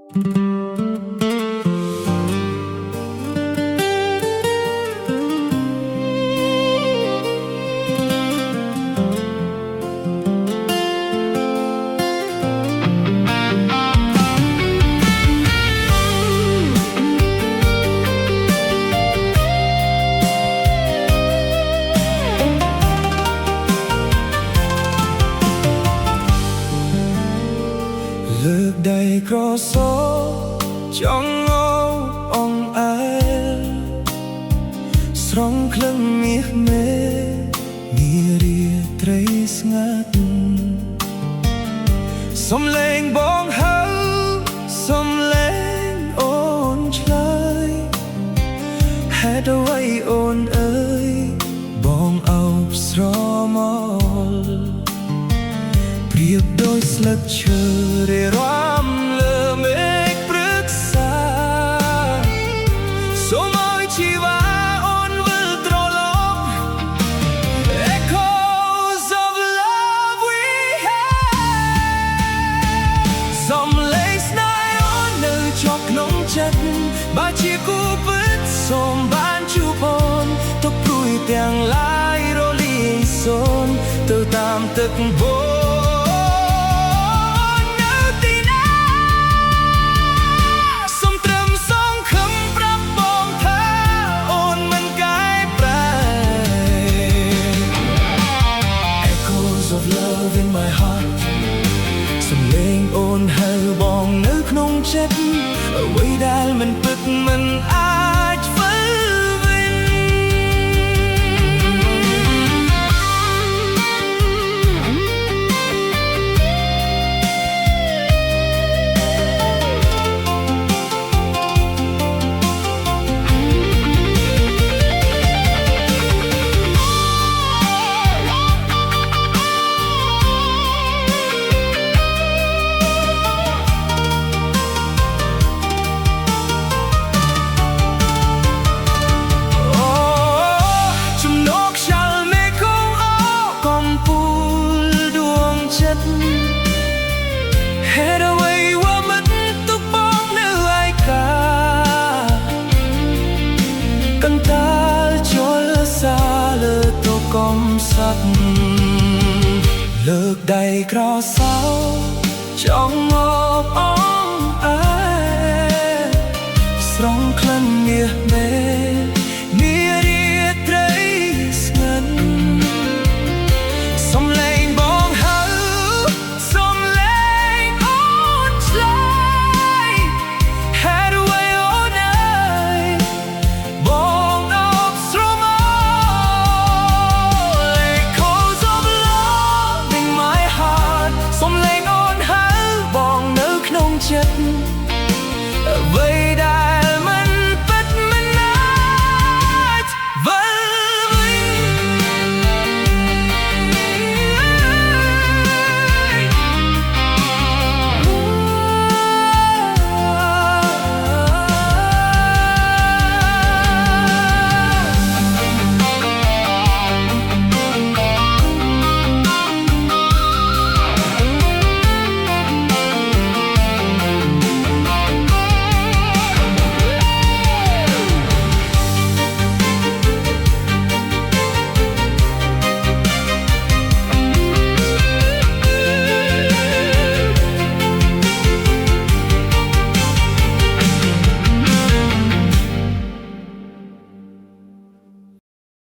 លើកដៃក្រសោចង់ងអងអែលស្រង់ក្លឹងមាសមេងាររាត្រីស្ងាត់សំឡេងបងហៅសំឡេងអូនឆ្លើយហេតុអ្វីអូនអើយបងអោបស្រមោលប្រៀបដូចស្លឹកឈើរារាំលើមេឃព្រឹក្សាសូមឲ្យជីវ៉ាអូនវិលត្រឡប់ Echoes of love we had សំឡេងស្នេហ៍អូននៅជាប់ក្នុងចិត្តបើជាគូពិតសូមបានជួបអូនទុកព្រួយទាំងឡាយរលាយសូន្យទៅតាមទឹកបូរin my heart សំឡេងអូនហៅបងនៅក្នុងចិត្តអ្វីដែលមិនពិតមិនអាចធ្វើវិញហេតុអ្វីว่าមិនទុកបងនៅឯកាកន្តាលជលសាលើទៅកំសត់លើកដៃក្រសោចង់ងប់អងអែស្រង់ក្លិនមាសមេនារាត្រីស្ងាត់សំឡេងបងហៅសំឡេងអូនឆ្លើយហេតុអ្វីអូនអើយបងអោបស្រមោល Echoes of love in my heart សំឡេងអូនហៅបងនៅក្នុងចិត្ត